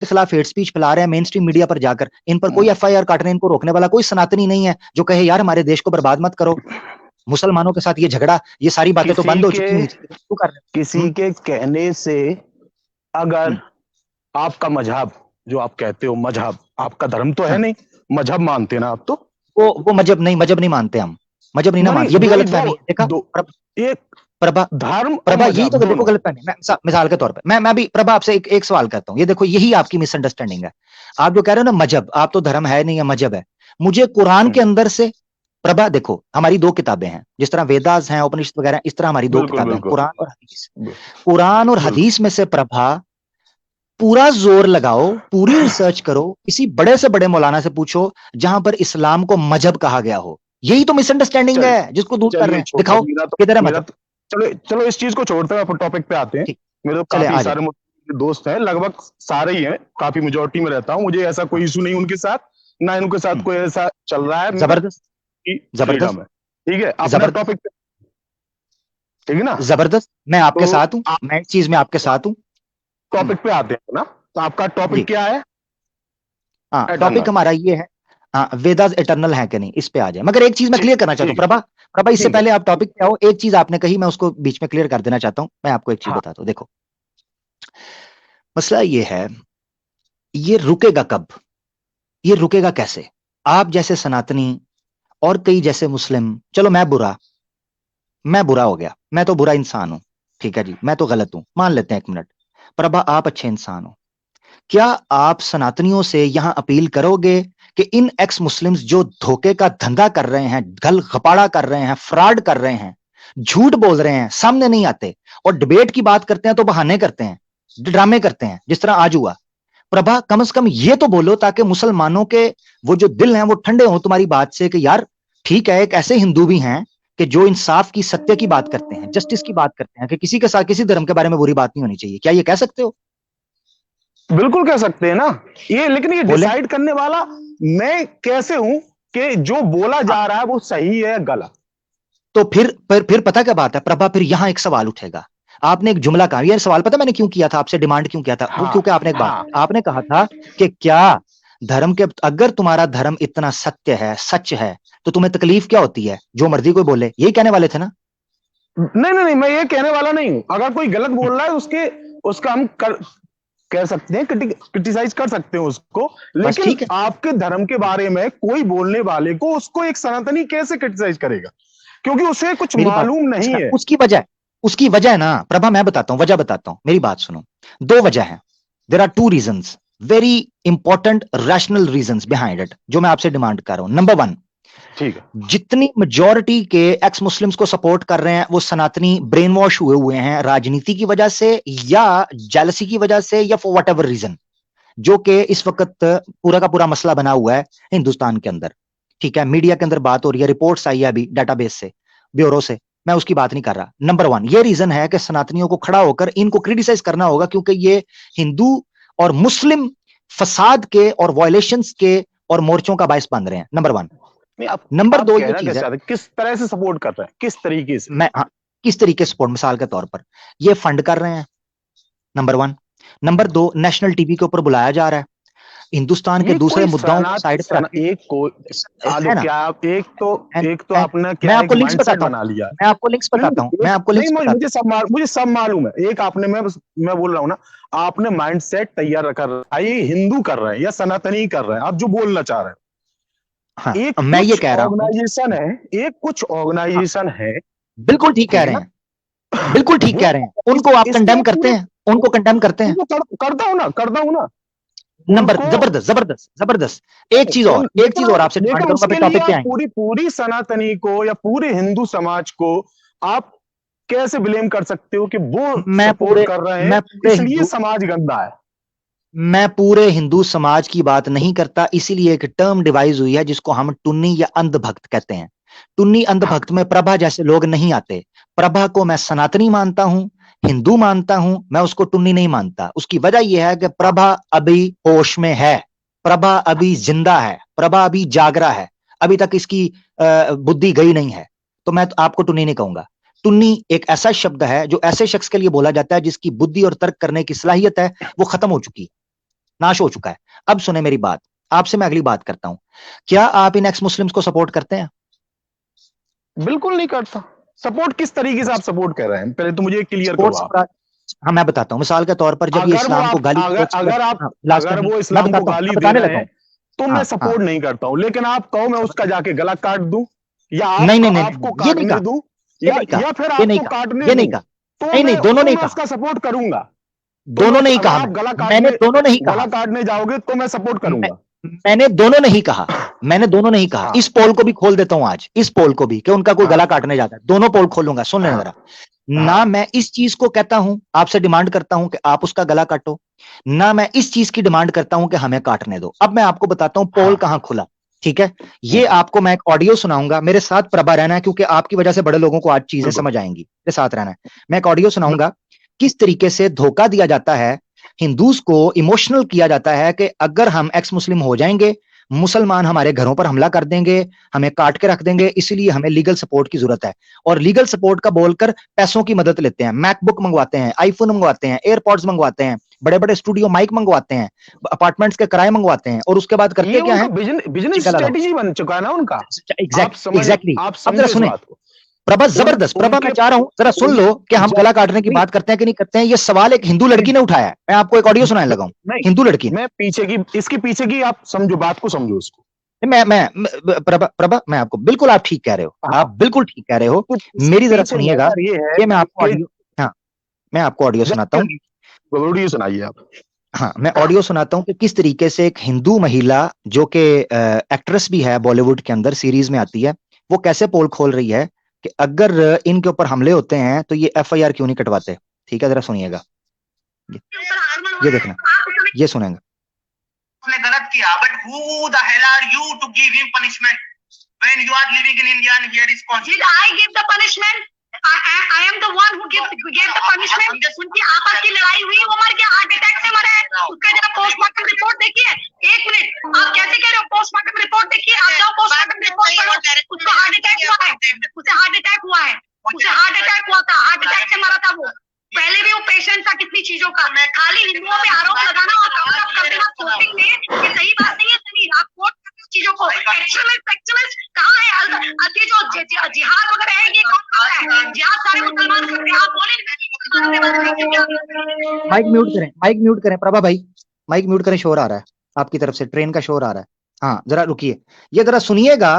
के खिलाफ hate speech फैला रहे हैं मेन स्ट्रीम मीडिया पर जाकर, इन पर कोई एफआईआर काटने, इनको रोकने वाला कोई सनातनी नहीं है जो कहे यार हमारे देश को बर्बाद मत करो, मुसलमानों के साथ ये झगड़ा, ये सारी बातें तो बंद हो चुकी हुई थी, क्यों कर रहे हैं? किसी के कहने से अगर आपका मजहब, जो आप कहते हो मजहब, आपका धर्म तो है नहीं, मजहब मानते ना आप, तो वो मजहब नहीं मानते हम, मजहब नहीं ना मानते, ये भी गलत फहमी है। देखा एक प्रभा, धर्म प्रभा यही तो देखो गलत फहमी। मैं मिसाल के तौर पे मैं भी प्रभा आपसे एक सवाल करता हूँ, ये देखो यही आपकी मिसअंडरस्टैंडिंग है। आप जो कह रहे हो ना मजहब, आप तो धर्म है नहीं है, मजहब है। मुझे कुरान के अंदर से प्रभा, देखो हमारी दो किताबें हैं, जिस तरह वेदास हैं, उपनिषद वगैरह, इस तरह हमारी दो किताबें हैं, कुरान और हदीस। कुरान और हदीस में से प्रभा पूरा जोर लगाओ, पूरी रिसर्च करो, किसी बड़े से बड़े मौलाना से पूछो जहां पर इस्लाम को मजहब कहा गया हो। यही तो मिसअंडरस्टैंडिंग है जिसको दूर कर रहे हैं। दिखाओ किधर है मजहब। चलो इस चीज को छोड़ते हैं, अपन टॉपिक पे आते हैं। मेरे तो काफी सारे दोस्त हैं, लगभग सारे ही हैं, काफी मेजोरिटी में रहता हूँ, मुझे ऐसा कोई इशू नहीं उनके साथ, ना उनके साथ कोई ऐसा चल रहा है। जबरदस्त, जबरदस्त, ठीक है, अपना टॉपिक, ठीक है ना, जबरदस्त, मैं आपके साथ हूँ, मैं इस चीज में आपके साथ हूँ। टॉपिक पे आते हैं ना, तो आपका टॉपिक क्या है? हाँ, टॉपिक हमारा ये है, हाँ, वेदास इटर्नल है कि नहीं, इस पे आ जाए। मगर एक चीज मैं क्लियर करना चाहता हूँ प्रभा, इससे पहले आप टॉपिक पे आओ, एक चीज आपने कही, मैं उसको बीच में क्लियर कर देना चाहता हूँ। मैं आपको एक चीज बताता हूँ, देखो मसला ये है, ये रुकेगा कब, ये रुकेगा कैसे? आप जैसे सनातनी और कई जैसे मुस्लिम, चलो मैं बुरा हो गया, मैं तो बुरा इंसान हूं, ठीक है जी, मैं तो गलत हूं, मान लेते हैं 1 मिनट। प्रभा आप अच्छे इंसान हो, क्या आप सनातनियों से यहां अपील करोगे कि इन एक्स मुस्लिम्स जो धोखे का धंधा कर रहे हैं, गल गपाड़ा कर रहे हैं, फ्रॉड कर रहे हैं, झूठ बोल रहे हैं, सामने नहीं आते, और डिबेट की बात करते हैं तो बहाने करते हैं, ड्रामे करते हैं, जिस तरह आज हुआ? प्रभा कम से कम ये तो बोलो ताकि मुसलमानों के वो जो दिल हैं वो ठंडे हो तुम्हारी बात से, कि यार ठीक है, एक ऐसे हिंदू भी हैं कि जो इंसाफ की, सत्य की बात करते हैं, जस्टिस की बात करते हैं, कि किसी के साथ किसी धर्म के बारे में बुरी बात नहीं होनी चाहिए। क्या ये कह सकते हो? बिल्कुल कह सकते हैं ना ये, लेकिन ये डिसाइड करने वाला मैं कैसे हूं कि जो बोला जा रहा है वो सही है या गलत? तो फिर पता क्या बात है प्रभा, फिर यहां एक सवाल उठेगा। आपने एक जुमला कहा, ये सवाल पता मैंने क्यों किया था आपसे, डिमांड क्यों किया था? वो क्योंकि आपने एक बात, आपने कहा था कि क्या धर्म के, अगर तुम्हारा धर्म इतना सत्य है, सच है, तो तुम्हें तकलीफ क्या होती है जो मर्जी कोई बोले? यही कहने वाले थे ना? नहीं, मैं ये कहने वाला नहीं हूं। अगर कोई गलत बोल रहा है उसका हम कह सकते हैं, क्रिटिसाइज कर सकते हैं उसको, लेकिन आपके धर्म के बारे में कोई बोलने वाले को, उसको एक सनातनी कैसे क्रिटिसाइज करेगा? क्योंकि उसे कुछ मालूम नहीं है। उसकी वजह है ना प्रभा, मैं बताता हूं, वजह बताता हूं, मेरी बात सुनो। 2 वजह है, there are 2 reasons, very important rational reasons behind it, जो मैं आपसे डिमांड कर रहा हूं। नंबर 1, ठीक है, जितनी मेजॉरिटी के एक्स मुस्लिम्स को सपोर्ट कर रहे हैं वो सनातनी ब्रेन वॉश हुए हैं राजनीति की वजह से, या जेलसी की वजह से, या फॉर व्हाटएवर रीजन, जो कि इस वक्त पूरा का पूरा मसला बना हुआ है हिंदुस्तान के अंदर। ठीक है, मीडिया के अंदर बात हो रही है, रिपोर्ट्स आई है अभी डेटाबेस से, ब्यूरो से, मैं उसकी बात नहीं कर रहा। नंबर 1 ये रीजन है कि सनातनियों को खड़ा होकर इनको क्रिटिसाइज करना होगा, क्योंकि ये हिंदू और मुस्लिम फसाद के और वायलेशंस के और मोर्चों का बायस बन रहे हैं। नंबर 1। नंबर 2 ये चीज है, किस तरह से सपोर्ट कर रहे हैं, किस तरीके से, किस तरीके से सपोर्ट, मिसाल के तौर पर ये फंड कर रहे हैं, नंबर 1। नंबर 2, नेशनल टीवी के ऊपर बुलाया जा रहा है, हिंदुस्तान के दूसरे मुद्दाओं को साइड पर एक तो आपने क्या, मैं आपको लिंक्स बताता हूं, मैं आपको लिंक्स बताता हूं, मैं आपको लिंक्स मुझे सब मालूम है। एक आपने, मैं बोल रहा हूं ना, आपने माइंडसेट तैयार कर रहा है, ये हिंदू कर रहे हैं या सनातनी कर रहे हैं, आप जो बोलना चाह रहे हैं। हाँ, मैं ये कह रहा हूं, ऑर्गेनाइजेशन है, कुछ ऑर्गेनाइजेशन है, बिल्कुल ठीक कह रहे हैं, बिल्कुल ठीक कह रहे हैं, उनको आप कंडेम करते हैं, उनको कंडेम करते हैं, करता हूं ना। नंबर जबरदस्त। एक चीज और आपसे डिमांड करूंगा, फिर टॉपिक पे आएंगे। पूरी सनातनी को या पूरे हिंदू समाज को आप कैसे ब्लेम कर सकते हो कि वो सपोर्ट कर रहे हैं इसलिए समाज गंदा है? मैं पूरे हिंदू समाज की बात नहीं करता, इसीलिए एक टर्म डिवाइस हुई है जिसको हम टुन्नी या अंधभक्त कहते हैं। टुन्नी अंधभक्त में प्रभा जैसे लोग नहीं आते। प्रभा को मैं सनातनी मानता हूं, हिंदू मानता हूं, मैं उसको टुन्नी नहीं मानता। उसकी वजह यह है कि प्रभा अभी होश में है, प्रभा अभी जिंदा है, प्रभा अभी जागरा है, अभी तक इसकी बुद्धि गई नहीं है। तो मैं आपको टुन्नी नहीं कहूंगा। टुन्नी एक ऐसा शब्द है जो ऐसे शख्स के लिए बोला जाता है जिसकी बुद्धि और तर्क करने की सलाहियत है वो खत्म हो चुकी है। नाश हो चुका है। अब सुने मेरी बात, आपसे मैं अगली बात करता हूं, क्या आप इन एक्स मुस्लिम्स को सपोर्ट करते हैं? बिल्कुल नहीं करता। सपोर्ट किस तरीके से आप सपोर्ट कर रहे हैं, पहले तो मुझे क्लियर करो स्पोर्ट्स आप। हाँ मैं बताता हूं, मिसाल के तौर पर जब ये अगर वो इस्लाम को आप गाली अगर गलौज अगर आप हाँ, लास्ट अगर टाइम वो मैं इस्लाम को बताता हूं, गाली मैं दे बताने रहे लगा हैं हूं। तो मैं हाँ हाँ, सपोर्ट नहीं करता हूं, लेकिन आप कहो मैं उसका जाके गला काट दूं, या नहीं नहीं नहीं आपको नहीं, ये नहीं काटने कहा, दूं, ये नहीं कहा, या फिर ये नहीं आपको कहा, काटने ये नहीं दूं, कहा, नहीं नहीं, दोनों तो नहीं मैं कहा, उसका सपोर्ट करूंगा। दोनों नहीं अगर कहा, आप मैंने दोनों नहीं गला कहा, काटने जाओगे तो मैं सपोर्ट मैं, करूंगा। मैंने दोनों नहीं कहा, मैंने दोनों नहीं कहा। हाँ इस पोल को भी खोल देता हूं आज, इस पोल को भी, कि उनका कोई गला हाँ काटने जाता है, दोनों पोल खोलूंगा, सुन लेना जरा। हाँ ना हाँ मैं इस चीज को कहता हूं, आपसे डिमांड करता हूं कि आप उसका गला काटो, ना मैं इस चीज की डिमांड करता हूं कि हमें काटने दो। अब मैं आपको बताता हूं पोल हाँ कहां खुला, ठीक है? ये हाँ, आपको मैं एक ऑडियो सुनाऊंगा, मेरे साथ प्रभा रहना है, क्योंकि आपकी वजह से बड़े लोगों को आज चीजें बिल्कुल समझ आएंगी, मेरे साथ रहना है। मैं एक ऑडियो बिल्कुल। सुनाऊंगा, किस तरीके से धोखा दिया जाता है, हिंदूज को इमोशनल किया जाता है कि अगर हम एक्स मुस्लिम हो जाएंगे, मुसलमान हमारे घरों पर हमला कर देंगे, हमें काट के रख देंगे, इसलिए हमें लीगल सपोर्ट की जरूरत है। और लीगल सपोर्ट का बोलकर पैसों की मदद लेते हैं, मैकबुक मंगवाते हैं, आईफोन मंगवाते हैं, एयरपॉड्स मंगवाते हैं, बड़े बड़े स्टूडियो माइक मंगवाते हैं, अपार्टमेंट्स के किराए मंगवाते हैं, और उसके बाद ये करते क्या उनका है? बिजनेस टिका लगाओ। स्ट्रेटेजी बन चुका है ना उनका। एग्जैक्टली। आप अब जरा समझो इस सुने बात को। प्रभा, उन जबरदस्त प्रभा, मैं उनके चाह रहा हूं जरा सुन उन लो कि हम जब गला काटने की नहीं बात करते हैं कि नहीं करते हैं। ये सवाल एक हिंदू लड़की ने उठाया है, मैं आपको एक ऑडियो सुनाने लगा हूं, नहीं, हिंदू लड़की ने। मैं पीछे की इसके पीछे की आप समझो, बात को समझो उसको। प्रभा प्रभा, मैं आपको बिल्कुल, आप ठीक कह रहे हो, हाँ, आप बिल्कुल ठीक कह रहे हो। इसके मेरी जरा पीछे सुनिएगा, मैटर ये है ये मैं आपको कि ऑडियो, हाँ मैं आपको ऑडियो सुनाता हूँ। वीडियो सुनाइए आप। हाँ मैं ऑडियो सुनाता हूँ कि किस तरीके से एक हिंदू महिला, जो कि एक्ट्रेस भी है बॉलीवुड के अंदर, सीरीज में आती है, वो कैसे पोल खोल रही है कि अगर इनके ऊपर हमले होते हैं तो ये एफआईआर क्यों नहीं कटवाते। ठीक है, जरा सुनिएगा, ये ये देखना, ये सुनेंगे। उसने गलत किया, but who the hell are you to give him punishment when you are living in India and here is constitution? I give the punishment, I am the one who give the punishment. उनकी आपस की लड़ाई हुई, वो मर गया, heart attack से मरा है, उसका जरा पोस्टमार्टम रिपोर्ट देखिए। एक मिनट, आप कैसे कह रहे हो? पोस्टमार्टम रिपोर्ट देखिए, आप जाओ पोस्टमार्टम रिपोर्ट पढ़ो। उसको हार्ट अटैक हुआ है, उसे हार्ट अटैक हुआ है, उसे हार्ट अटैक हुआ था, हार्ट अटैक से मरा था वो। पहले भी वो पेशेंट था कितनी चीजों का। खाली हिंदुओं पे आरोप लगाना और कवर अप कर देना कोर्टिंग में, ये सही बात नहीं है। समीर, आप कोर्ट करते हो चीजों को। एक्चुअलिस्ट कहाँ है? ये जो जिहाद वगैरह है, ये कौन कर रहा है? जिहाद सारे मुसलमान करते हैं, आप बोले मुसलमानों के बारे में क्या? माइक म्यूट करें, माइक म्यूट करें प्रभा भाई, माइक म्यूट करें, शोर आ रहा है आपकी तरफ से, ट्रेन का शोर आ रहा है। हाँ जरा रुकिए, ये जरा सुनिएगा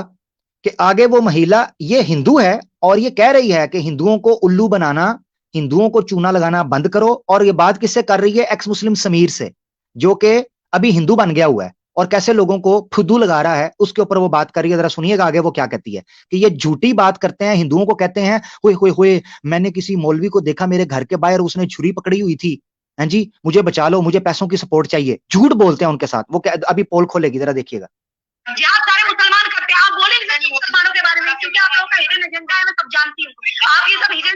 कि आगे वो महिला, ये हिंदू है और ये कह रही है कि हिंदुओं को उल्लू बनाना, हिंदुओं को चूना लगाना बंद करो। और ये बात किससे कर रही है? एक्स मुस्लिम समीर से, जो कि अभी हिंदू बन गया हुआ है और कैसे लोगों को फुद्दू लगा रहा है, उसके ऊपर वो बात कर रही है। जरा सुनिएगा आगे वो क्या कहती है, कि ये झूठी बात करते हैं, हिंदुओं को कहते हैं हुए हुए हुए, मैंने किसी मौलवी को देखा मेरे घर के बाहर, उसने छुरी पकड़ी हुई थी, हाँ जी मुझे बचा लो, मुझे पैसों की सपोर्ट चाहिए। झूठ बोलते हैं उनके साथ वो। अभी पोल खोलेगी, जरा देखिएगा। जिहाद सारे मुसलमान करते हैं, आप बोले मुसलमानों के बारे में, क्योंकि आप लोगों का हिडन एजेंडा है, मैं सब जानती हूँ। आप ये सब हिडन,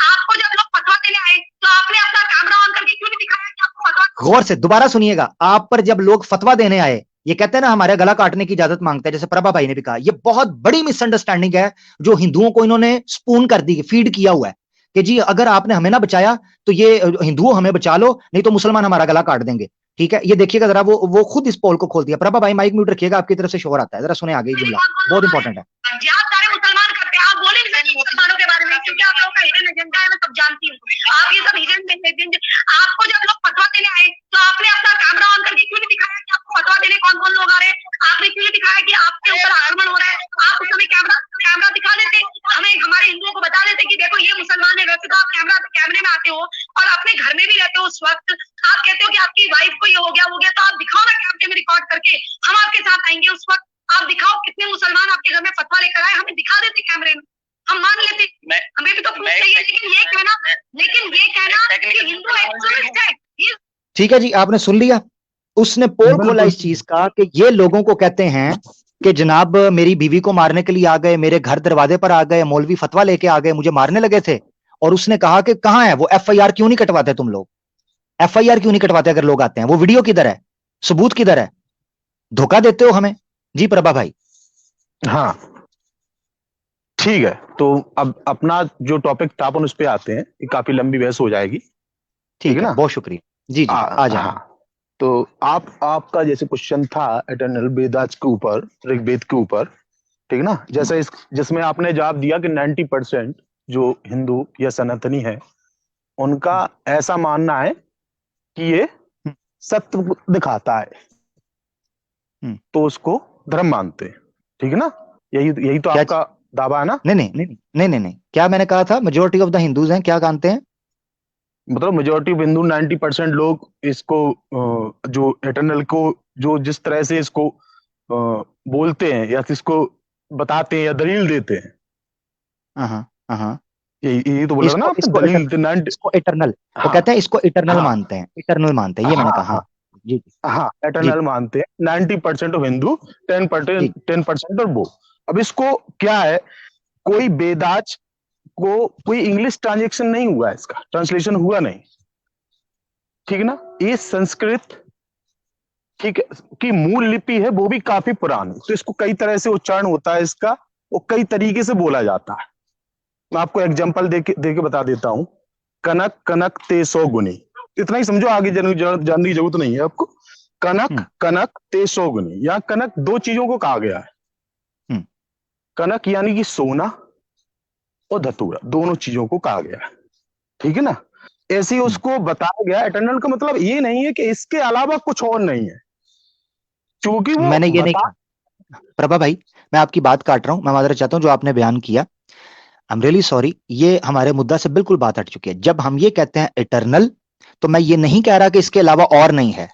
आपको जब लोग फतवा देने आए तो आपने अपना कैमरा ऑन करके क्यों नहीं दिखाया कि आपको फतवा? गौर से दोबारा सुनिएगा, आप पर जब लोग फतवा देने आए, ये कहते हैं ना हमारे गला काटने की इजाजत मांगते हैं, जैसे प्रभा भाई ने भी कहा, ये बहुत बड़ी मिसअंडरस्टैंडिंग है जो हिंदुओं को इन्होंने स्पून कर दी, फीड किया हुआ है कि जी अगर आपने हमें ना बचाया तो ये हिंदुओं हमें बचा लो, नहीं तो मुसलमान हमारा गला काट देंगे। ठीक है, ये देखिएगा जरा, वो खुद इस पोल को खोल दिया। प्रभा भाई माइक म्यूट रखिएगा, आपकी तरफ से शोर आता है, जरा सुने आगे जुमला, बहुत इंपॉर्टेंट है। जिहाद सारे मुसलमान करते हैं, आप बोले मुसलमानों के बारे में, क्योंकि आप लोगों का हिडन एजेंडा है, मैं सब जानती हूँ। आप ये सब हिडन, आपको जब लोग फतवा देने आए तो आपने अपना कैमरा ऑन करके क्यों नहीं दिखाया कि आपको फतवा देने कौन कौन लोग आ रहे हैं? आपने क्यों नहीं दिखाया कि आपके ऊपर आक्रमण हो रहा है? आप उस समय कैमरा दिखा देते, हमें हमारे हिंदुओं को बता देते कि देखो ये मुसलमान है। वैसे तो आप कैमरे में आते हो और अपने घर में भी रहते हो, उस वक्त आप कहते हो कि आपकी वाइफ को ये हो गया, तो आप दिखाओ ना कैमरे में रिकॉर्ड करके, हम आपके साथ आएंगे। उस वक्त आप दिखाओ कितने मुसलमान आपके घर में फतवा लेकर आए, हमें दिखा देते कैमरे में, हम मान लेते। हमें भी तो प्रूफ चाहिए। लेकिन ये कहना कि हिंदू एक्सट्रीमिस्ट है। ठीक है जी, आपने सुन लिया, उसने पोल खोला इस चीज का कि ये लोगों को कहते हैं कि जनाब मेरी बीवी को मारने के लिए आ गए, मेरे घर दरवाजे पर आ गए, मौलवी फतवा लेके आ गए, मुझे मारने लगे थे। और उसने कहा कि कहां है वो एफआईआर, क्यों नहीं कटवाते तुम लोग? एफआईआर क्यों नहीं कटवाते अगर लोग आते हैं? वो वीडियो किधर है, सबूत किधर है? धोखा देते हो हमें जी प्रभा भाई। हाँ ठीक है, तो अब अपना जो टॉपिक था अपन उस पे आते हैं, काफी लंबी बहस हो जाएगी। ठीक है ना, बहुत शुक्रिया जी जी, आ जाए। हाँ, तो आपका जैसे क्वेश्चन था एटर्नल वेदास के ऊपर, ऋग्वेद के ऊपर, ठीक ना, जैसे जिसमें आपने जवाब दिया कि 90% जो हिंदू या सनातनी है उनका ऐसा मानना है कि ये सत्य दिखाता है, तो उसको धर्म मानते हैं, ठीक है ना, यही तो आपका दावा है ना? नहीं नहीं नहीं नहीं नहीं नहीं, क्या मैंने कहा था? मेजोरिटी ऑफ द हिंदूज हैं, क्या मानते हैं? मतलब मेजोरिटी ऑफ हिंदू 90% लोग इसको जो एटर्नल को जो जिस तरह से इसको बोलते हैं या इसको बताते हैं या दलील देते हैं, यही तो बोला था ना आपने, दलील इसको इटरनल, वो कहते हैं इसको इटरनल मानते हैं, इटरनल मानते हैं, ये मैंने कहा। जी हाँ, एटर्नल मानते हैं 90% ऑफ हिंदू, 10% और वो। अब इसको क्या है, कोई वेदास को कोई इंग्लिश ट्रांजेक्शन नहीं हुआ है, इसका ट्रांसलेशन हुआ नहीं, ठीक है ना, ये संस्कृत, ठीक है, की मूल लिपि है, वो भी काफी पुरानी, तो इसको कई तरह से उच्चारण होता है इसका, वो कई तरीके से बोला जाता है। मैं आपको एग्जांपल देके बता देता हूं, कनक कनक ते सौ गुनी, इतना ही समझो, आगे जानने की जरूरत नहीं है आपको। कनक कनक ते सौ गुनी, या कनक दो चीजों को कहा गया है, कनक यानी कि सोना और धतूरा, दोनों चीजों को कहा गया है, ठीक है ना। ऐसे ही उसको बताया गया, एटर्नल का मतलब ये नहीं है कि इसके अलावा कुछ और नहीं है, क्योंकि वो मैंने ये नहीं कहा प्रभा भाई, मैं आपकी बात काट रहा हूं, मैं माजरत चाहता हूं, जो आपने बयान किया, आई एम रियली सॉरी, ये हमारे मुद्दा से बिल्कुल बात हट चुकी है। जब हम ये कहते हैं इटर्नल, तो मैं ये नहीं कह रहा कि इसके अलावा और नहीं है,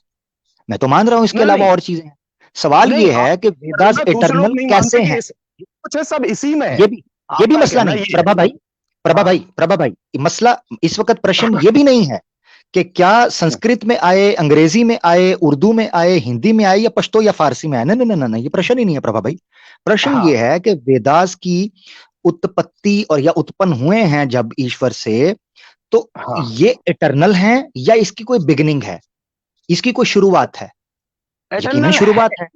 मैं तो मान रहा हूं इसके अलावा और चीजें हैं। सवाल ये है कि वेदास इटर्नल कैसे हैं? कुछ है सब इसी में है, ये भी मसला नहीं प्रभा भाई, मसला इस वक्त प्रश्न ये भी नहीं है कि क्या संस्कृत में आए, अंग्रेजी में आए, उर्दू में आए, हिंदी में आए, या पश्तो या फारसी में आए। नहीं नहीं नहीं, ये प्रश्न ही नहीं है प्रभा भाई। प्रश्न ये है कि वेदास की उत्पत्ति और या उत्पन्न हुए हैं जब ईश्वर से, तो ये इटर्नल हैं या इसकी कोई बिगिनिंग है, इसकी कोई शुरुआत है? यकीनन शुरुआत है,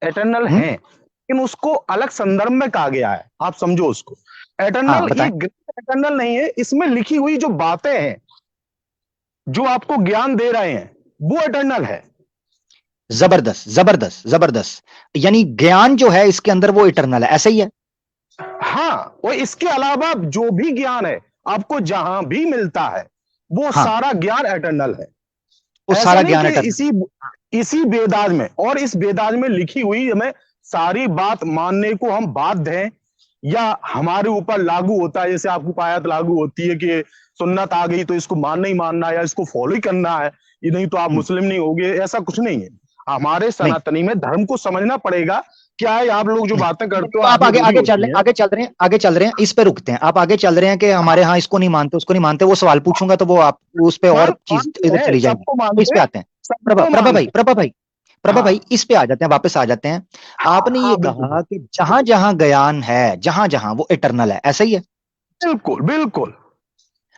एटर्नल है, लेकिन उसको अलग संदर्भ में कहा गया है, आप समझो उसको। एटर्नल एटर्नल नहीं है, इसमें लिखी हुई जो बातें हैं, जो आपको ज्ञान दे रहे हैं, वो एटर्नल है। जबरदस्त जबरदस्त जबरदस्त, यानी ज्ञान जो है इसके अंदर वो इटर्नल है, ऐसा ही है? हाँ, और इसके अलावा जो भी ज्ञान है आपको जहां भी मिलता है, वो सारा ज्ञान एटर्नल है, वो सारा ज्ञान इसी वेदास में, और इस वेदास में लिखी हुई हमें सारी बात मानने को हम बाध्य हैं, या हमारे ऊपर लागू होता है, जैसे आपको आयत लागू होती है कि सुन्नत आ गई तो इसको मानना ही मानना है, या इसको फॉलो ही करना है, ये नहीं तो आप मुस्लिम नहीं होगे, ऐसा कुछ नहीं है। हमारे सनातनी में धर्म को समझना पड़ेगा। क्या है, आप लोग जो बातें करते हो, आप आगे चल रहे हैं, इस पे रुकते हैं। आप आगे चल रहे हैं कि हमारे यहाँ इसको नहीं मानते, उसको नहीं मानते, वो सवाल पूछूंगा तो वो आप उस पे और चीज इधर चली जाएगी। इस पे आते हैं प्रभा भाई, इस पे आ जाते हैं, वापस आ जाते हैं। आपने ये कहा कि जहां जहां ज्ञान है, जहां जहां वो इटर्नल है, ऐसा ही है? बिल्कुल बिल्कुल।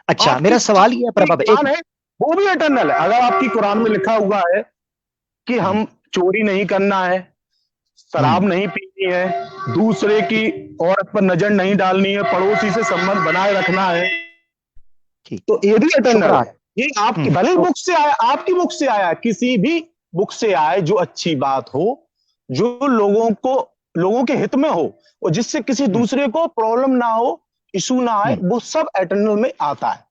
अच्छा, मेरा सवाल ये है प्रभा भाई, वो भी इटर्नल है। अगर आपकी कुरान में लिखा हुआ है कि हम चोरी नहीं करना है, शराब नहीं पीनी है, दूसरे की औरत पर नजर नहीं डालनी है, पड़ोसी से संबंध बनाए रखना है, तो ये भी इटर्नल है। ये आपकी भले बुक से आया, आपकी बुक से आया, किसी भी बुक से आए, जो अच्छी बात हो, जो लोगों के हित में हो, और जिससे किसी दूसरे को प्रॉब्लम ना हो, इशू ना आए, वो सब एटर्नल में आता है।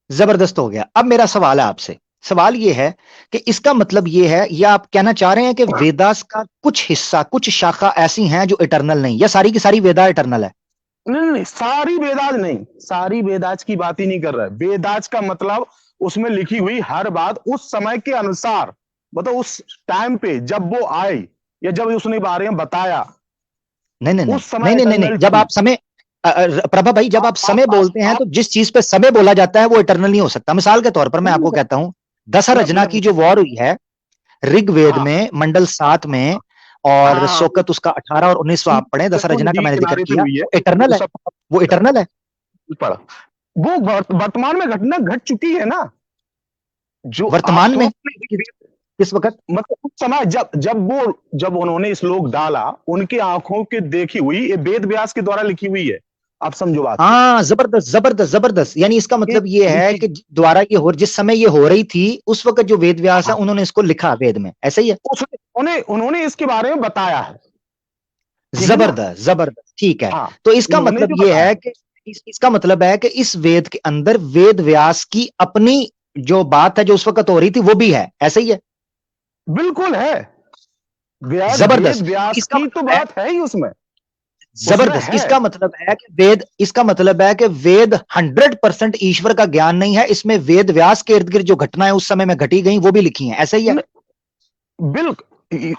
जबरदस्त हो गया। अब मेरा सवाल है आपसे, सवाल ये है कि इसका मतलब ये है, या आप कहना चाह रहे हैं कि वेदास का कुछ हिस्सा, कुछ शाखा ऐसी हैं जो इटर्नल नहीं, या सारी की सारी वेदा इटर्नल है? नहीं, सारी वेदास नहीं, सारी वेदास की बात ही नहीं कर रहा है। वेदास का मतलब उसमें लिखी हुई हर बात उस समय के अनुसार, मतलब उस टाइम पे जब वो आए, या जब उसने बारे में बताया। नहीं, जब आप समय, प्रभा भाई, जब आप समय बोलते हैं तो जिस चीज पे समय बोला जाता है वो इटर्नल नहीं हो सकता। मिसाल के तौर पर मैं आपको कहता हूं, दशरजना की जो वॉर हुई है ऋग्वेद में मंडल 7 में, और सोकत उसका 18 और 19 आप पढ़े, दशरजना का मैंने जिक्र किया, इटर्नल है, वो इटर्नल है। वो वर्तमान में घटना घट चुकी है ना, जो वर्तमान में किस वक्त, मतलब उस समय जब उन्होंने श्लोक डाला, उनकी आंखों के देखी हुई, ये वेद व्यास के द्वारा लिखी हुई है। आप समझो बात। हाँ, जबरदस्त जबरदस्त जबरदस्त। यानी इसका मतलब ये है कि द्वारा ये हो, जिस समय ये हो रही थी उस वक्त जो वेद व्यास है उन्होंने इसको लिखा वेद में, ऐसा ही है? उन्होंने इसके बारे में बताया है। जबरदस्त जबरदस्त, ठीक है। हाँ, तो इसका मतलब जो ये है कि इसका मतलब है कि इस वेद के अंदर वेद व्यास की अपनी जो बात है जो उस वक्त हो रही थी वो भी है, ऐसा ही है? बिल्कुल है। जबरदस्त। व्यास इसका की तो मतलब है बात है ही उसमें। जबरदस्त। है। इसका मतलब है कि वेद 100% ईश्वर का ज्ञान नहीं है, इसमें वेद व्यास के इर्द गिर्द जो घटनाएं उस समय में घटी गई वो भी लिखी हैं, ऐसा ही है? बिल्कुल।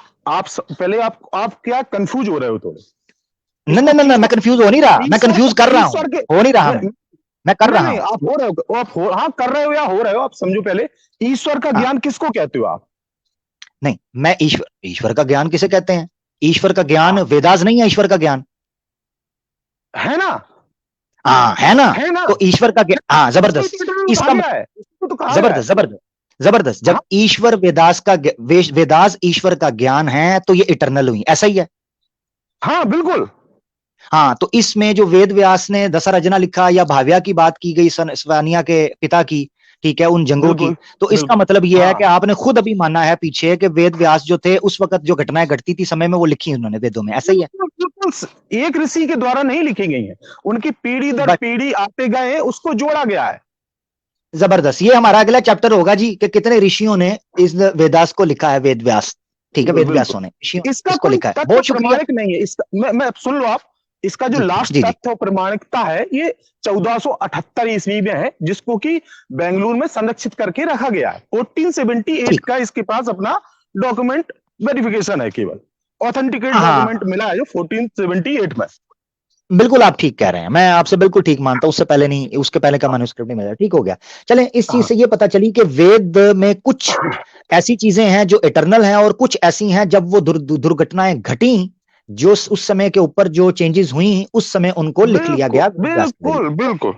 पहले आप क्या कंफ्यूज हो रहे हो थोड़े? नहीं नहीं नहीं, मैं कंफ्यूज हो नहीं रहा, मैं कंफ्यूज कर रहा हूं, हो नहीं रहा, मैं कर रहा नहीं, हूं। आप हो रहे हो, हाँ कर रहे हो या हो रहे हो, आप समझो पहले। ईश्वर का हाँ, ज्ञान किसको कहते हो आप? नहीं, मैं ईश्वर का ज्ञान किसे कहते हैं? ईश्वर का ज्ञान हाँ, वेदास नहीं है, ईश्वर का ज्ञान है ना? हाँ, है ना? है ना? तो ईश्वर का ज्ञान, हाँ, जबरदस्त। कहा इसका गया है, इसको तो कहा गया है। जबरदस्त जबरदस्त जबरदस्त। जब हाँ, ईश्वर वेदास ईश्वर का ज्ञान है तो ये इटरनल हुई, ऐसा ही है? हाँ, बिल्कुल। हाँ, तो इसमें जो वेद व्यास ने दशरचना लिखा या भाव्या की बात की गई स्वानिया के पिता की, ठीक है, उन जंगों की, बिल्कुल तो इसका बिल्कुल। मतलब यह है कि हाँ, आपने खुद अभी माना है पीछे कि वेद व्यास जो थे उस वक्त जो घटनाएं घटती थी समय में वो लिखी उन्होंने वेदों में, ऐसा ही है? बिल्कुल एक ऋषि के द्वारा नहीं लिखी गई है, उनकी पीढ़ी दर बस, पीढ़ी आते गए, उसको जोड़ा गया है। जबरदस्त। ये हमारा अगला चैप्टर होगा जी कि कितने ऋषियों ने इस वेदास को लिखा है, वेद व्यास, ठीक है, बिल्कुल वेद व्यासों ने, ऋषियों ने इसका इसको कोई लिखा है। तथ्य बहुत शुक्रिया प्रमाणिक नहीं है। इसका मैं सुन लो आप। इसका जो जी लास्ट जी जी। तथ्य और प्रमाणिकता है ये 1478 ईस्वी में है, जिसको कि बेंगलुरु में संरक्षित करके रखा गया है। 1478 ठीक। का इसके पास अपना डॉक्यूमेंट वेरिफिकेशन है, केवल ऑथेंटिकेट हाँ, डॉक्यूमेंट मिला है जो 1478 में। बिल्कुल आप ठीक कह रहे हैं, मैं आपसे बिल्कुल ठीक मानता हूं। उससे पहले नहीं, उसके पहले का मैन्युस्क्रिप्ट नहीं मिला, ठीक हो गया। चलें, इस चीज हाँ, से ये पता चली कि वेद में कुछ ऐसी चीजें हैं जो इटरनल हैं और कुछ ऐसी हैं जब वो दुर्घटनाएं घटी जो उस समय के ऊपर जो चेंजेस हुई उस समय उनको लिख लिया बिल्कुल गया वेद व्यास के जरिए। बिल्कुल बिल्कुल।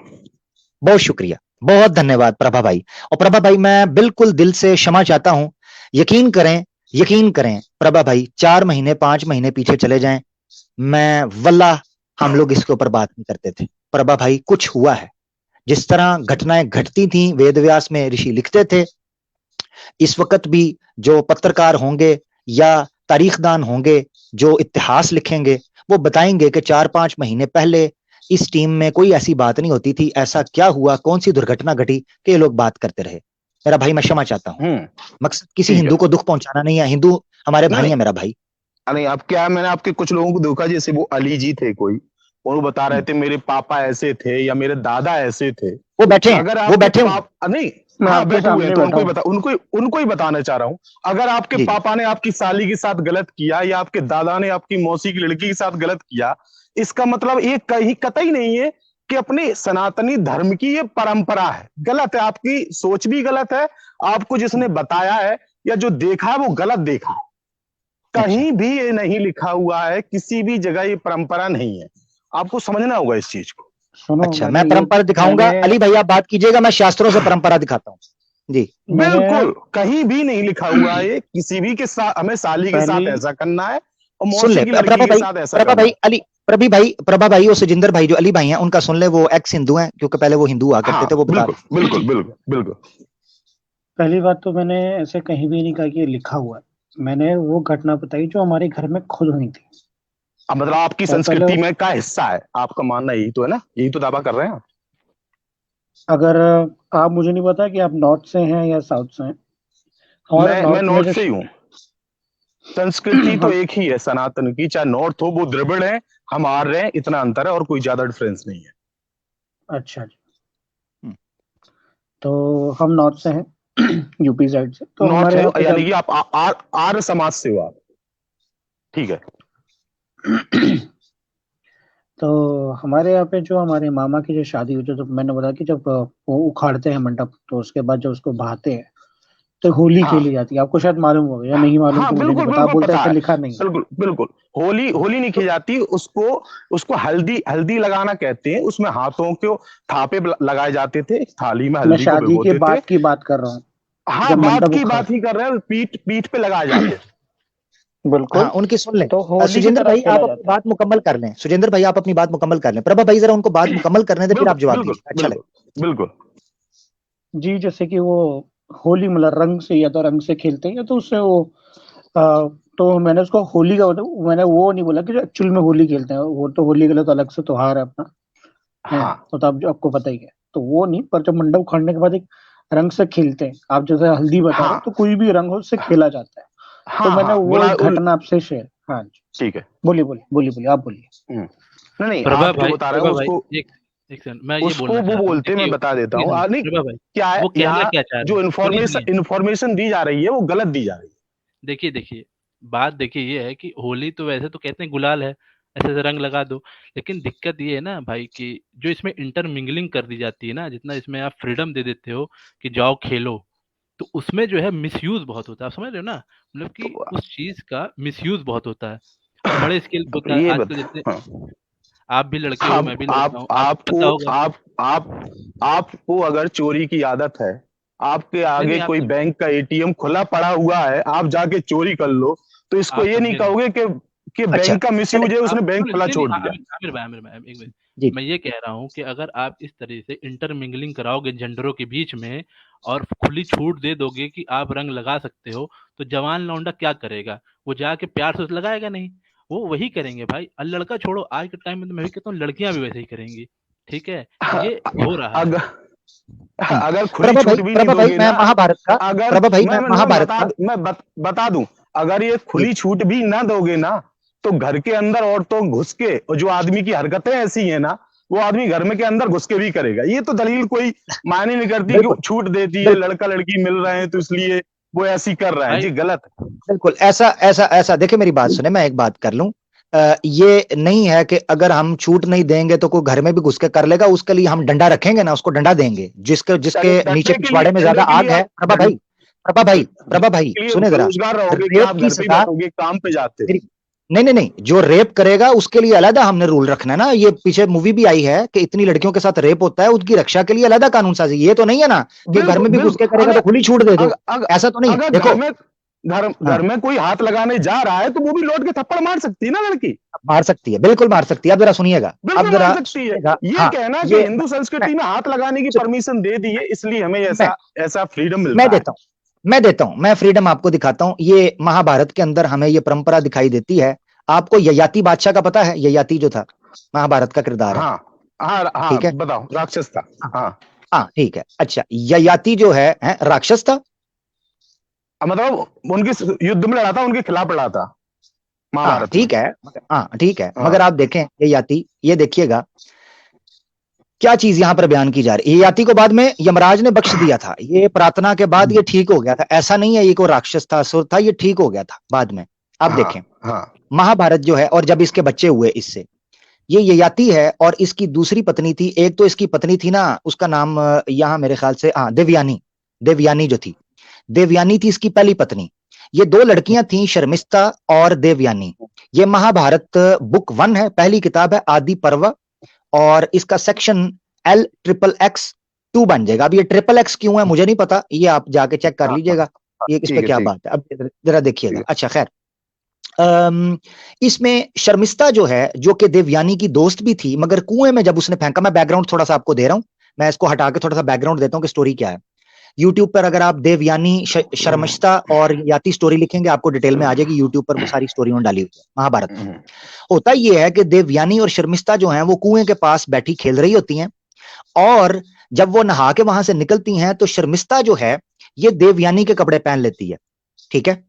बहुत शुक्रिया, बहुत धन्यवाद प्रभा भाई। और प्रभा भाई, मैं बिल्कुल दिल से क्षमा चाहता हूं। यकीन करें, यकीन करें प्रभा भाई, 4 महीने 5 महीने पीछे चले जाएं, मैं वल्लाह हम लोग इसके ऊपर बात नहीं करते थे। प्रभा भाई, कुछ हुआ है, जिस तरह घटनाएं घटती थी वेद व्यास में ऋषि लिखते थे, इस वक्त भी जो पत्रकार होंगे या तारीखदान होंगे जो इतिहास लिखेंगे वो बताएंगे कि 4-5 महीने पहले इस टीम में कोई ऐसी बात नहीं होती थी, ऐसा क्या हुआ, कौन सी दुर्घटना घटी कि ये लोग बात करते रहे। मेरा भाई, मैं क्षमा चाहता हूं, मकसद किसी ठीक है। हिंदू को दुख पहुंचाना नहीं है, हिंदू हमारे भाई है मेरा भाई। नहीं, अब क्या है, मैंने आपके कुछ लोगों को देखा, जैसे वो अली जी थे कोई, और वो बता रहे थे मेरे पापा ऐसे थे या मेरे दादा ऐसे थे। वो बैठे हैं, अगर वो आपके बैठे हुए पापा नहीं, मैं हाँ आपके बैठे हुए हैं, सामने तो बैठा उनको ही हूँ। बता, उनको ही बताना चाह रहा हूँ। अगर आपके जी जी। पापा ने आपकी साली के साथ गलत किया या आपके दादा ने आपकी मौसी की लड़की के साथ गलत किया, इसका मतलब ये कहीं कतई नहीं है कि अपने सनातनी धर्म की ये परंपरा है। गलत है, आपकी सोच भी गलत है। आपको जिसने बताया है या जो देखा है वो गलत देखा है। कहीं भी ये नहीं लिखा हुआ है, किसी भी जगह ये परंपरा नहीं है। आपको समझना होगा इस चीज को। सुनो, अच्छा, मैंने मैं परंपरा दिखाऊंगा, मैंने अली भैया बात कीजिएगा, मैं शास्त्रों से परंपरा दिखाता हूँ जी। मैंने बिल्कुल कहीं भी नहीं लिखा हुआ है ये, किसी भी के साथ हमें साली के साथ पहली ऐसा करना है और सुन ले मौसी की लड़की प्रभा के भाई, साथ ऐसा प्रभा करना भाई है। अली, प्रभा भाई और सुजिंदर भाई जो अली भाई हैं उनका सुन ले, वो एक्स हिंदू हैं, क्योंकि पहले वो हिंदू हुआ करते हाँ, थे, वो बता बिल्कुल बिल्कुल बिल्कुल बिल्कुल। पहली बात तो मैंने ऐसे कहीं भी नहीं कहा कि ये लिखा हुआ है। मैंने वो घटना बताई जो हमारे घर में खुद हुई थी। अब मतलब आपकी और पहले संस्कृति में का हिस्सा है, आपका मानना यही तो है ना, यही तो दावा कर रहे हैं। अगर आप, मुझे नहीं पता कि आप नॉर्थ से हैं या साउथ से हैं। हमारे मैं नॉर्थ में नॉर्थ जो से ही हूँ। संस्कृति तो एक ही है सनातन की, चाहे नॉर्थ हो, वो द्रविड़ है, हम आर्य हैं, इतना अंतर है और कोई ज्यादा डिफरेंस नहीं है। अच्छा जी, तो हम नॉर्थ से हैं यूपी साइड से। तो नॉर्थ हमारे है यहाँ पे यानी जब कि आप आर्य समाज से हो आप, ठीक है। तो हमारे यहाँ पे जो हमारे मामा की जो शादी हुई थी, तो मैंने बताया कि जब वो उखाड़ते हैं मंडप, तो उसके बाद जब उसको बहाते हैं तो होली हाँ खेली जाती है। आपको शायद मालूम होगा या नहीं मालूम, हाँ, तो मुझे नहीं बिल्कुल पता। आप बिल्कुल बोलते पता हैं ऐसे है। लिखा नहीं है। बिल्कुल बिल्कुल। होली होली नहीं की जाती उसको, उसको हल्दी हल्दी लगाना कहते हैं। उसमें हाथों को थापे लगाए जाते थे, थाली में मैं हल्दी को शादी के भिगोते थे। बाद की बात कर रहा हूँ, हाँ, जब बात मंडप की उखाड़ बात ही कर रहे हैं, पीठ पीठ पे लगाए जाते थे। बिल्कुल। हाँ उनकी सुन लें। तो होली की सुजेंद्र तरह भाई खेला आप अपनी जाता है। बात मुकम्मल कर लें, सुजेंद्र भाई आप अपनी बात मुकम्मल कर लें, प्रभा भाई जरा उनको बात मुकम्मल करने दे, फिर आप बिल्कुल जवाब बिल्कुल दीजिए, अच्छा बिल्कुल लगे। बिल्कुल। जी, जैसे कि वो होली मतलब रंग से, या तो रंग से खेलते हैं या तो उससे वो अ, तो मैंने उसको होली का, मैंने वो नहीं बोला कि जो एक्चुअल में होली खेलते हैं, वो तो होली के लिए तो अलग से त्योहार है अपना, है, हाँ तो आप जो आपको पता ही है, तो वो नहीं, पर जब मंडप उखाड़ने के बाद एक रंग से खेलते हैं, आप जैसे हल्दी बता रहे हो, तो हाँ कोई भी रंग हो उससे खेला जाता है। तो हाँ मैंने हाँ वो गुलाल एक घटना आपसे शेयर, हाँ जी, ठीक है। बोलिए बोलिए बोलिए बोलिए, आप बोलिए। नहीं नहीं, प्रभा आप जो भाई, बता रहे प्रभा हो भाई, उसको, एक एक सेकंड, मैं ये उसको बोलना वो चाहता हूँ, बोलते, मैं देखिए बता देता हूँ। नहीं नहीं, प्रभा भाई, क्या है वो कहना यहाँ, क्या चाह रहे जो हैं, सुनिए इन्फॉर्मेशन सुनिए, इन्फॉर्मेशन दी जा रही है वो गलत दी जा रही देखिए देखिए, बात देखिए ये है कि होली तो वैसे तो कहते हैं गुलाल है, ऐसे ऐसे रंग लगा दो, लेकिन दिक्कत ये है ना भाई कि जो इसमें इंटरमिंगलिंग कर दी जाती है ना, जितना इसमें आप फ्रीडम दे देते हो कि जाओ खेलो, तो उसमें जो है मिसयूज बहुत होता है, आप समझ रहे हो ना, मतलब कि तो उस चीज का मिसयूज बहुत होता है, और बड़े स्केल पे तो होता है ये आजकल, बता, जैसे हाँ, आप भी लड़के हो, मैं भी लड़का हूँ, आपको आपको पता होगा। आप आपको अगर चोरी की आदत है, आपके नहीं आगे नहीं, आप कोई बैंक का एटीएम खुला पड़ा हुआ है, आप जाके चोरी कर लो, तो इसको आप ये नहीं समझे नहीं। कहोगे कि अच्छा बैंक का चले मिसयूज है, आप उसने बैंक सुन, खुला नहीं नहीं, छोड़ दिया। आमिर भाई एक मिनट, जी मैं ये कह रहा हूँ कि अगर आप इस तरह से इंटरमिंगलिंग कराओगे जेंडरों के बीच में, और खुली छूट दे दोगे कि आप रंग लगा सकते हो, तो जवान लौंडा क्या करेगा, वो जाके प्यार से तो लगाएगा नहीं, वो वही करेंगे भाई। और लड़का छोड़ो, आज के टाइम में तो मैं भी कहता हूँ लड़कियां भी वैसे ही करेंगी, ठीक है, ये हो रहा है। अगर अगर खुली प्रभा भाई, छूट भी नहीं प्रभा भाई दोगे मैं ना, महाभारत का, अगर प्रभा भाई मैं महाभारत का, बता दूं, अगर ये जी खुली छूट भी ना दोगे ना, तो घर के अंदर औरतों घुस के, और जो आदमी की हरकतें ऐसी है ना, वो आदमी घर में के अंदर घुस के भी करेगा। ये तो दलील कोई मायने नहीं करती कि बिल्कुल छूट देती है, बिल्कुल लड़का लड़की मिल रहे हैं तो इसलिए वो ऐसी कर रहे हैं, भाई जी गलत है। बिल्कुल, ऐसा ऐसा ऐसा देखिए, मेरी बात सुने, मैं एक बात कर लूं, ये नहीं है कि अगर हम छूट नहीं देंगे तो कोई घर में भी घुस के कर लेगा, उसके लिए हम डंडा रखेंगे ना, उसको डंडा देंगे, जिसके जिसके नीचे पिछवाड़े में ज्यादा आग है। आप प्रभा भाई, प्रभा भाई, प्रभा डंडे भाई के लिए सुने जरा, बेरोजगार रहोगे कि रेप आप की घर पे ही सजा, बैठोगे, काम पे जाते। मेरी, नहीं नहीं नहीं, जो रेप करेगा उसके लिए अलग हमने रूल रखना है ना, ये पीछे मूवी भी आई है कि इतनी लड़कियों के साथ रेप होता है, उसकी रक्षा के लिए अलग कानून साजी, ये तो नहीं है ना कि घर बिल्कुल में भी घुस के बिल्कुल। करेगा तो अगर खुली छूट दे दो, अगर अगर, ऐसा तो नहीं है, अगर देखो। घर हाँ, में कोई हाथ लगाने जा रहा है, तो वो भी लौट के थप्पड़ मार सकती है ना लड़की। मार सकती है, बिल्कुल मार सकती है, अब जरा सुनिएगा, अब बिल्कुल मार जरा सकती है। सुनिएगा, ये हाँ, कहना कि ये हिंदू मैं संस्कृति में हाथ लगाने की परमिशन दे दी है, इसलिए हमें मैं ऐसा ऐसा फ्रीडम मैं मिलता है। देता हूं, मैं देता हूं, मैं फ्रीडम आपको दिखाता हूं, ये महाभारत के अंदर हमें ये परंपरा दिखाई देती है। आपको ययाति बादशाह का पता है? ययाति जो था, महाभारत का किरदार है, हाँ हाँ हाँ, ठीक है, बताओ, राक्षस था। हाँ हाँ, हाँ ठीक है, अच्छा, ययाति जो है राक्षस था। मतलब उनके युद्ध में लड़ा था, उनके खिलाफ लड़ा था हाँ महाभारत में। ठीक है, हाँ ठीक है, मगर हाँ आप देखें ययाति, ये देखिएगा क्या चीज यहां पर बयान की जा रही है। ययाति को बाद में यमराज ने बख्श दिया था, ये प्रार्थना के बाद ये ठीक हो गया था, ऐसा नहीं है ये कोई राक्षस था, असुर था, ये ठीक हो गया था बाद में। आप हाँ देखें हाँ महाभारत जो है, और जब इसके बच्चे हुए इससे, ये ययाति है और इसकी दूसरी पत्नी थी, एक तो इसकी पत्नी थी ना, उसका नाम यहां मेरे ख्याल से, हाँ, देवयानी, देवयानी जो थी, देवयानी थी इसकी पहली पत्नी। ये दो लड़कियां थी, शर्मिष्ठा और देवयानी। ये महाभारत बुक 1 है, पहली किताब है, आदि पर्व, और इसका सेक्शन L XXX 2 बन जाएगा। अब ये XXX क्यों है मुझे नहीं पता, ये आप जाके चेक कर हाँ, लीजिएगा, ये इस पे ठीक है क्या ठीक बात है, अब जरा देखिएगा। ठीक अच्छा खैर, इसमें शर्मिष्ठा जो है, जो कि देवयानी की दोस्त भी थी, मगर कुएं में जब उसने फेंका, मैं बैकग्राउंड थोड़ा सा आपको दे रहा हूं, मैं इसको हटा के थोड़ा सा बैकग्राउंड देता हूं कि स्टोरी क्या है। यूट्यूब पर अगर आप देवयानी शर्मिष्ठा और याति स्टोरी लिखेंगे, आपको डिटेल में आ जाएगी, यूट्यूब पर वो सारी स्टोरी डाली हुई है महाभारत में। होता ये है कि देवयानी और शर्मिष्ठा जो हैं वो कुएं के पास बैठी खेल रही होती हैं, और जब वो नहा के वहां से निकलती हैं तो शर्मिष्ठा जो है ये देवयानी के कपड़े पहन लेती है, ठीक है,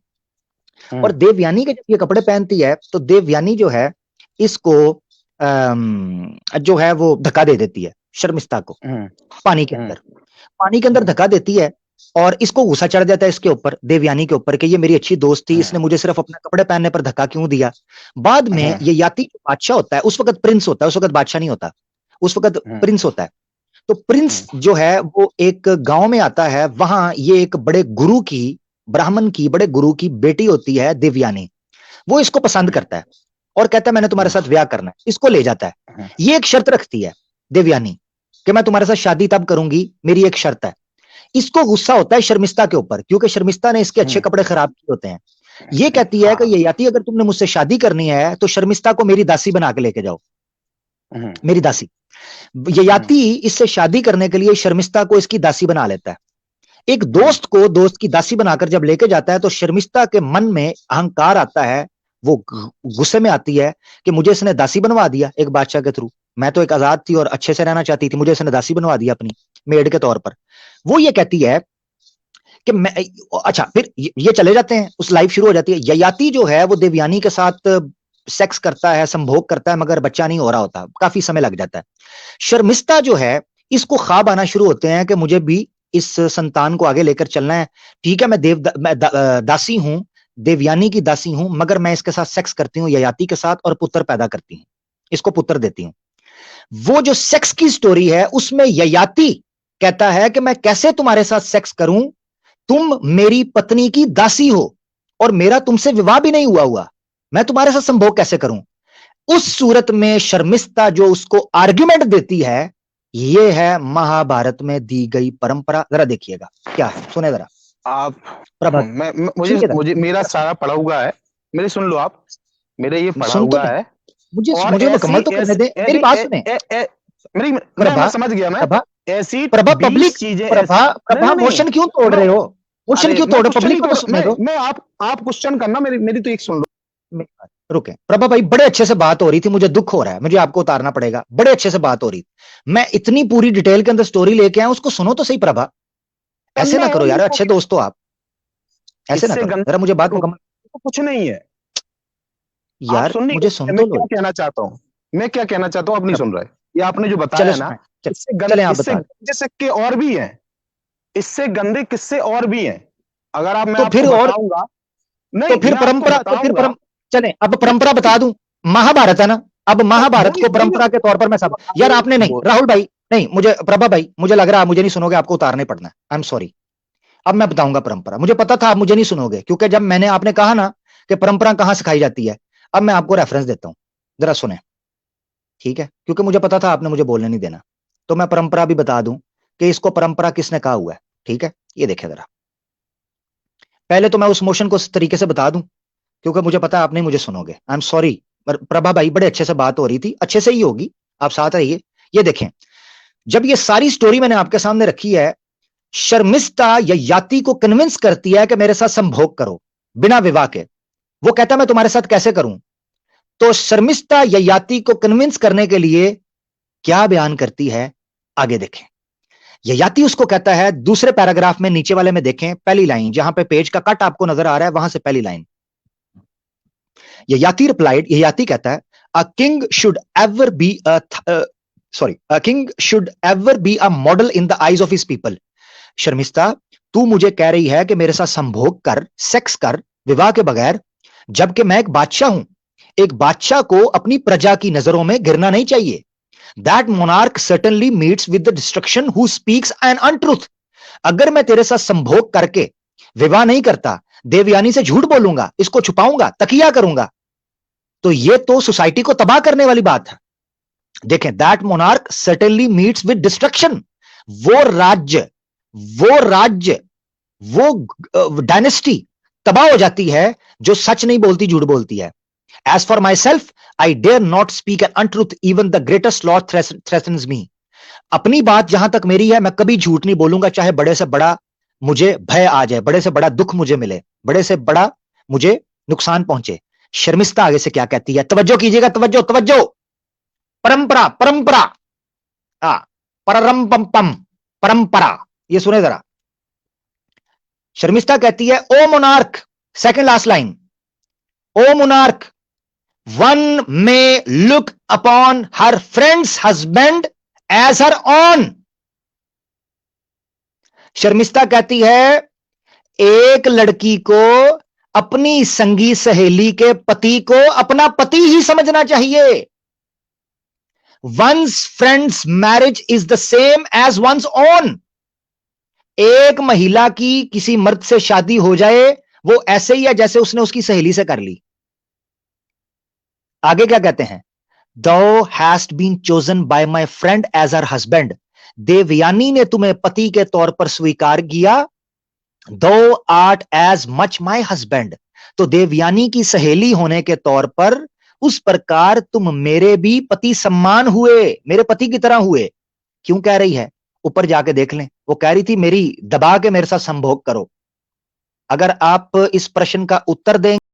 और देवयानी के जब ये कपड़े पहनती है तो देवयानी जो है इसको जो है वो धक्का दे देती है शर्मिष्ठा को पानी के अंदर, पानी के अंदर धक्का देती है, और इसको गुस्सा चढ़ जाता है इसके ऊपर, देवयानी के ऊपर, कि ये मेरी अच्छी दोस्त थी, इसने मुझे सिर्फ अपने कपड़े पहनने पर धक्का क्यों दिया। बाद में ये याति बादशाह होता है, उस वक्त प्रिंस होता है, उस वक्त बादशाह नहीं होता, उस वक्त प्रिंस होता है, तो प्रिंस जो है वो एक गांव में आता है, वहां ये एक बड़े गुरु की, ब्राह्मण की बड़े गुरु की बेटी होती है देवयानी, वो इसको पसंद करता है और कहता है मैंने तुम्हारे साथ ब्याह करना है, इसको ले जाता है। ये एक शर्त रखती है देवयानी कि मैं तुम्हारे साथ शादी तब करूंगी, मेरी एक शर्त है। इसको गुस्सा होता है शर्मिष्ठा के ऊपर, क्योंकि शर्मिष्ठा ने इसके अच्छे कपड़े खराब किए होते हैं। ये कहती है कि ययाति अगर तुमने मुझसे शादी करनी है तो शर्मिष्ठा को मेरी दासी बना के लेके जाओ, मेरी दासी। ययाति इससे शादी करने के लिए शर्मिष्ठा को इसकी दासी बना लेता है। एक दोस्त को दोस्त की दासी बनाकर जब लेके जाता है तो शर्मिष्ठा के मन में अहंकार आता है, वो गुस्से में आती है कि मुझे इसने दासी बनवा दिया एक बादशाह के थ्रू, मैं तो एक आजाद थी और अच्छे से रहना चाहती थी, मुझे इसने दासी बनवा दिया अपनी मेड के तौर पर। वो ये कहती है कि मैं, अच्छा फिर ये चले जाते हैं, उस लाइफ शुरू हो जाती है। ययाति जो है वो देवयानी के साथ सेक्स करता है, संभोग करता है, मगर बच्चा नहीं हो रहा होता, काफी समय लग जाता है। शर्मिष्ठा जो है इसको ख्वाब आना शुरू होते हैं कि मुझे भी इस संतान को आगे लेकर चलना है। ठीक है, मैं दासी हूं, देवयानी की दासी हूं, मगर मैं इसके साथ सेक्स करती हूं ययाति के साथ और पुत्र पैदा करती हूं, इसको पुत्र देती हूं। वो जो सेक्स की स्टोरी है उसमें ययाति कहता है कि मैं कैसे तुम्हारे साथ सेक्स करूं, तुम मेरी पत्नी की दासी हो और मेरा तुमसे विवाह भी नहीं हुआ, मैं तुम्हारे साथ संभोग कैसे करूं। उस सूरत में शर्मिष्ठा जो उसको आर्ग्यूमेंट देती है, ये है महाभारत में दी गई परंपरा। जरा देखिएगा क्या है, सुने जरा आप। प्रभात मुझे मेरा सारा पढ़ा हुआ है, मेरे सुन लो आप, मेरे ये पढ़ा हुआ है, मुझे मुकम्मल तो करने दे, मेरी बात सुने। मैं समझ गया, मैं ऐसी पब्लिक चीजें, प्रभा मोशन क्यों तोड़ रहे हो, मोशन क्यों तोड़, पब्लिक को सुनने दो। मैं आप क्वेश्चन करना, मेरी तो एक सुन लो। रुके प्रभा भाई, बड़े अच्छे से बात हो रही थी, मुझे दुख हो रहा है, मुझे आपको उतारना पड़ेगा, बड़े अच्छे से बात हो रही थी, मैं इतनी पूरी डिटेल के अंदर स्टोरी लेके आया, उसको सुनो तो सही प्रभा, ऐसे ना करो यार, अच्छे दोस्त हो आप, ऐसे ना करो, जरा मुझे बात मुकम्मल। कुछ नहीं है यार, मुझे सुन तो लो। क्या कहना चाहता हूँ मैं, क्या कहना चाहता हूँ, आप नहीं सुन रहे। ये आपने जो बताया ना, इससे गंदे सिक्के और भी हैं, इससे गंदे किस्से और भी हैं। अगर आप, मैं आपको बताऊंगा, नहीं तो फिर परंपरा, तो फिर चले अब परंपरा बता दूं, महाभारत है ना, अब महाभारत को परंपरा के तौर पर मैं सब, यार आपने नहीं, राहुल भाई नहीं, मुझे प्रभा भाई, मुझे लग रहा है मुझे नहीं सुनोगे, आपको उतारने पड़ना है, आई एम सॉरी। अब मैं बताऊंगा परंपरा, मुझे पता था आप मुझे नहीं सुनोगे, क्योंकि जब मैंने, आपने कहा ना कि परंपरा कहां सिखाई जाती है, अब मैं आपको रेफरेंस देता हूं, जरा सुने, ठीक है, क्योंकि मुझे पता था आपने मुझे बोलने नहीं देना, तो मैं परंपरा भी बता दूं कि इसको परंपरा किसने कहा हुआ है। ठीक है, ये देखे जरा, पहले तो मैं उस मोशन को इस तरीके से बता दूं, क्योंकि मुझे पता है आप नहीं मुझे सुनोगे, आई एम सॉरी। प्रभा भाई, बड़े अच्छे से बात हो रही थी, अच्छे से ही होगी, आप साथ रहिए। ये देखें, जब ये सारी स्टोरी मैंने आपके सामने रखी है, शर्मिष्ठा ययाति को कन्विंस करती है कि मेरे साथ संभोग करो बिना विवाह के। वो कहता है मैं तुम्हारे साथ कैसे करूं, तो शर्मिष्ठा ययाति को कन्विंस करने के लिए क्या बयान करती है, आगे देखें। ययाति उसको कहता है, दूसरे पैराग्राफ में नीचे वाले में देखें, पहली लाइन, जहां पे पेज का कट आपको नजर आ रहा है, वहां से पहली लाइन। ययाति रिप्लाइड, ययाति कहता है, a king should ever be a model in the eyes of his people। Sharmishtha, तू मुझे कह रही है कि मेरे साथ संभोग कर, सेक्स कर विवाह के बगैर, जबकि मैं एक बादशाह हूं। एक बादशाह को अपनी प्रजा की नजरों में गिरना नहीं चाहिए। That monarch certainly meets with the destruction who speaks an untruth। अगर मैं तेरे साथ संभोग करके विवाह नहीं करता, देवयानी से झूठ बोलूंगा, इसको छुपाऊंगा, तकिया करूंगा, तो ये तो सोसाइटी को तबाह करने वाली बात है। देखें, that monarch certainly meets with destruction. वो राज्य, वो डायनेस्टी तबाह हो जाती है जो सच नहीं बोलती, झूठ बोलती है। As for myself, I dare not speak an untruth, even the greatest law threatens me. अपनी बात जहां तक मेरी है, मैं कभी झूठ नहीं बोलूंगा, चाहे बड़े से बड़ा मुझे भय आ जाए, बड़े से बड़ा दुख मुझे मिले, बड़े से बड़ा मुझे नुकसान पहुंचे। शर्मिष्ठा आगे से क्या कहती है, तवज्जो कीजिएगा, तवज्जो। परंपरा, पररंपम, परंपरा, ये सुने जरा। शर्मिष्ठा कहती है, O monarch, second last line, O monarch, one may look upon her friend's husband as her own. Sharmishtha कहती है, एक लड़की को अपनी संगी सहेली के पति को अपना पति ही समझना चाहिए। One's friends marriage is the same as one's own. एक महिला की किसी मर्द से शादी हो जाए, वो ऐसे ही है जैसे उसने उसकी सहेली से कर ली। आगे क्या कहते हैं, Thou hast been chosen by my friend as her husband। Devyani ने तुम्हें पति के तौर पर स्वीकार किया। Thou art as much my husband। तो देवयानी की सहेली होने के तौर पर उस प्रकार तुम मेरे भी पति सम्मान हुए, मेरे पति की तरह हुए। क्यों कह रही है? ऊपर जाके देख लें। वो कह रही थी मेरी दबा के मेरे साथ संभोग करो। अगर आप इस प्रश्न का उत्तर देंगे